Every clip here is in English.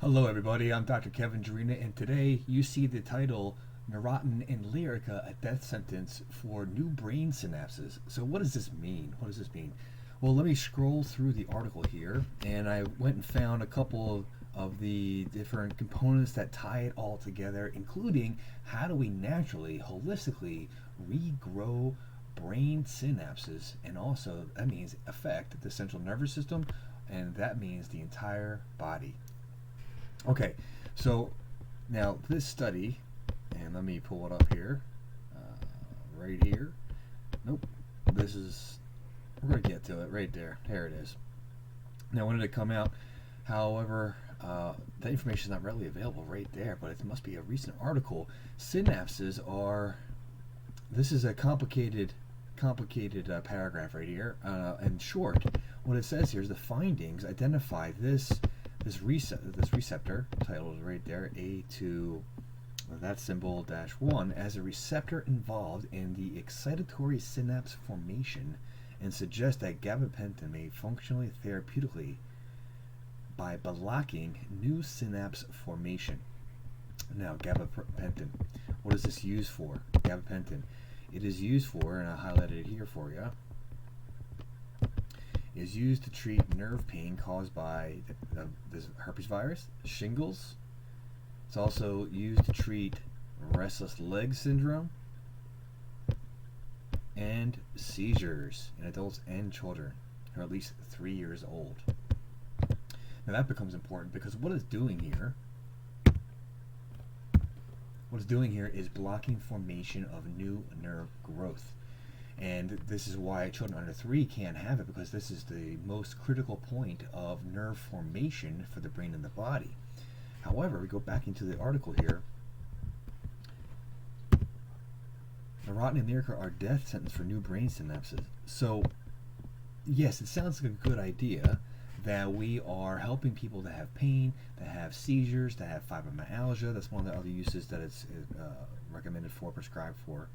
Hello everybody, I'm Dr. Kevin Jarina, and today you see the title Neurontin and Lyrica, a death sentence for new brain synapses. So what does this mean? What does this mean? Well, let me scroll through the article here, and I went and found a couple of the different components that tie it all together, including how do we naturally, holistically regrow brain synapses, and also that means affect the central nervous system, and that means the entire body. Okay, so now this study, and let me pull it up here, right here. Nope, this is, we're going to get to it right there. There it is. Now, when did it come out? However, that information is not readily available right there, but it must be a recent article. Synapses are, this is a complicated paragraph right here. In short, what it says here is the findings identify this receptor titled right there A2 that symbol -1 as a receptor involved in the excitatory synapse formation and suggest that gabapentin may functionally therapeutically by blocking new synapse formation. Now, gabapentin, what is this used for? Gabapentin, it is used for, and I highlighted it here for you, is used to treat nerve pain caused by this herpes virus, shingles. It's also used to treat restless leg syndrome and seizures in adults and children who are at least 3 years old. Now that becomes important because what it's doing here is blocking formation of new nerve growth. And this is why children under 3 can't have it, because this is the most critical point of nerve formation for the brain and the body. However, we go back into the article here. Neurontin and Lyrica are death sentence for new brain synapses. So, yes, it sounds like a good idea that we are helping people that have pain, that have seizures, that have fibromyalgia. That's one of the other uses that it's recommended for, prescribed for.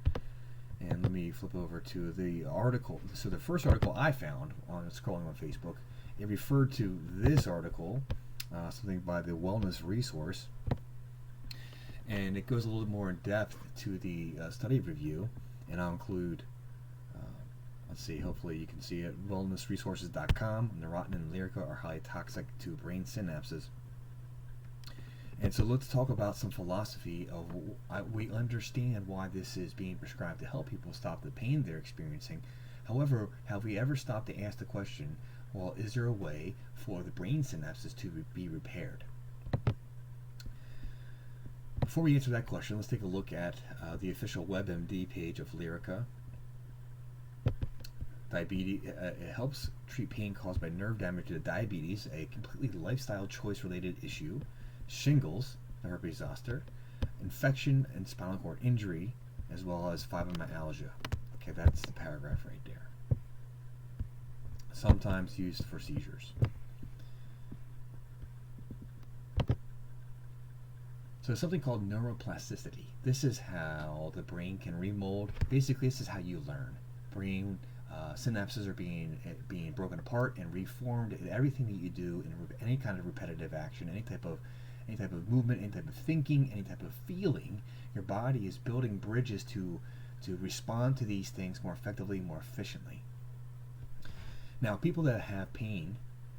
And let me flip over to the article. So the first article I found on scrolling on Facebook, it referred to this article, something by the Wellness Resource, and it goes a little more in depth to the study review. And I'll include, let's see, hopefully you can see it, wellnessresources.com. Neurontin and Lyrica are highly toxic to brain synapses. And so let's talk about some philosophy of, we understand why this is being prescribed to help people stop the pain they're experiencing. However, have we ever stopped to ask the question, well, is there a way for the brain synapses to be repaired? Before we answer that question, let's take a look at the official WebMD page of Lyrica. Diabetes, it helps treat pain caused by nerve damage to diabetes, a completely lifestyle choice related issue. Shingles, the herpes zoster, infection and spinal cord injury, as well as fibromyalgia. Okay, that's the paragraph right there. Sometimes used for seizures. So something called neuroplasticity. This is how the brain can remold. Basically, this is how you learn. Brain synapses are being broken apart and reformed in everything that you do in any kind of repetitive action, any type of movement, any type of thinking, any type of feeling. Your body is building bridges to respond to these things more effectively, more efficiently. Now, people that have pain,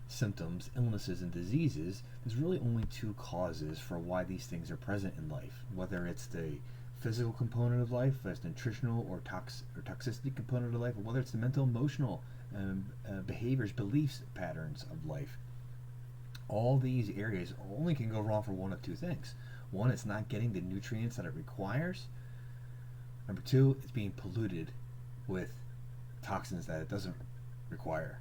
symptoms, illnesses, and diseases, there's really only 2 causes for why these things are present in life. Whether it's the physical component of life, whether it's nutritional or toxicity component of life, or whether it's the mental, emotional behaviors, beliefs, patterns of life. All these areas only can go wrong for one of 2 things. One, it's not getting the nutrients that it requires. Number 2, it's being polluted with toxins that it doesn't require.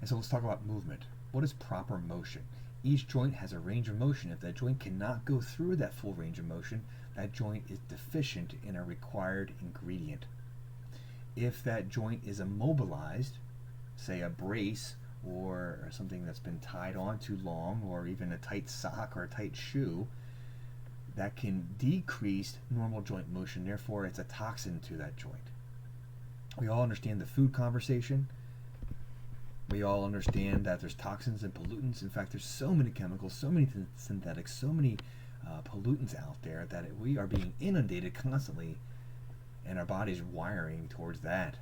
And so let's talk about movement. What is proper motion? Each joint has a range of motion. If that joint cannot go through that full range of motion, that joint is deficient in a required ingredient. If that joint is immobilized, say a brace, or something that's been tied on too long, or even a tight sock or a tight shoe, that can decrease normal joint motion. Therefore, it's a toxin to that joint. We all understand the food conversation. We all understand that there's toxins and pollutants. In fact, there's so many chemicals, so many synthetics, so many pollutants out there that we are being inundated constantly, and our body's wiring towards that.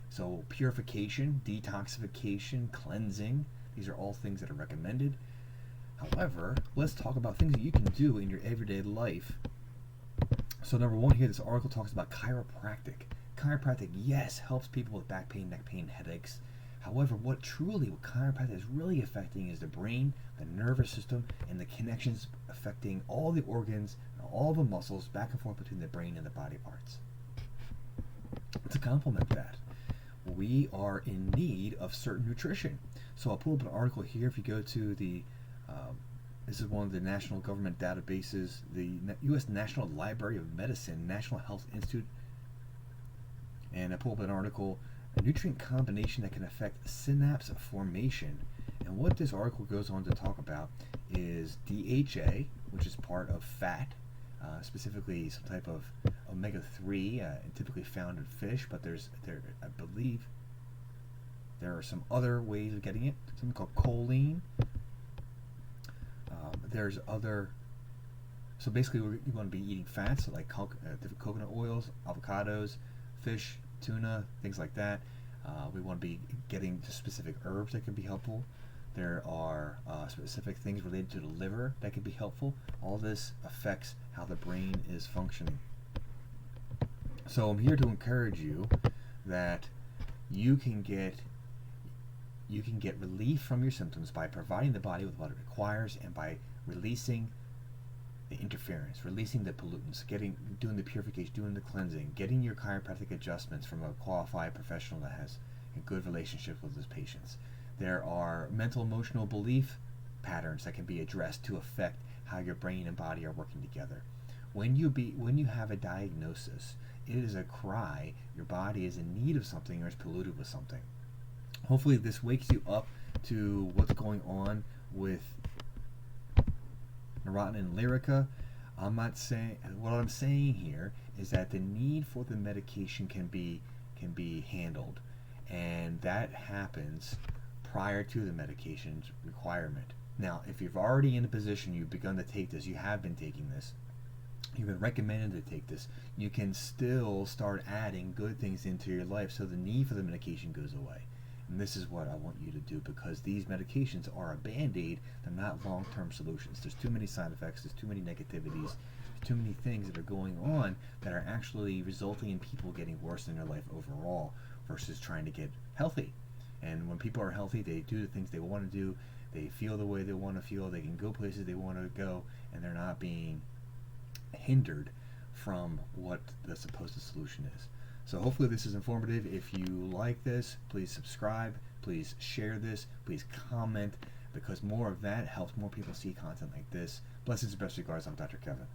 So purification, detoxification, cleansing, these are all things that are recommended. However, let's talk about things that you can do in your everyday life. So number one here, this article talks about chiropractic. Chiropractic, yes, helps people with back pain, neck pain, headaches. However, what chiropractic is really affecting is the brain, the nervous system, and the connections affecting all the organs and all the muscles back and forth between the brain and the body parts. To complement that, we are in need of certain nutrition. So I'll pull up an article here. If you go to the, this is one of the national government databases, the U.S. National Library of Medicine, National Health Institute, and I pull up an article, a nutrient combination that can affect synapse formation. And what this article goes on to talk about is DHA, which is part of fat, specifically some type of omega-3, typically found in fish, but I believe there are some other ways of getting it, something called choline. There's other, so basically you want to be eating fats, so like different coconut oils, avocados, fish, tuna, things like that. We want to be getting to specific herbs that can be helpful. There are specific things related to the liver that can be helpful. All this affects how the brain is functioning. So I'm here to encourage you that you can get relief from your symptoms by providing the body with what it requires and by releasing the interference, releasing the pollutants, doing the purification, doing the cleansing, getting your chiropractic adjustments from a qualified professional that has a good relationship with his patients. There are mental, emotional belief patterns that can be addressed to affect how your brain and body are working together. When you have a diagnosis, it is a cry your body is in need of something or is polluted with something. Hopefully this wakes you up to what's going on with Neurontin and Lyrica. What I'm saying here is that the need for the medication can be handled, and that happens prior to the medication's requirement. Now, if you've already in a position, you've begun to take this, you have been taking this, you've been recommended to take this, you can still start adding good things into your life so the need for the medication goes away. And this is what I want you to do, because these medications are a band-aid. They're not long-term solutions. There's too many side effects. There's too many negativities. There's too many things that are going on that are actually resulting in people getting worse in their life overall versus trying to get healthy. And when people are healthy, they do the things they want to do. They feel the way they want to feel. They can go places they want to go, and they're not being hindered from what the supposed solution is. So hopefully this is informative. If you like this, please subscribe, please share this, please comment, because more of that helps more people see content like this. Blessings and best regards. I'm Dr. Kevin.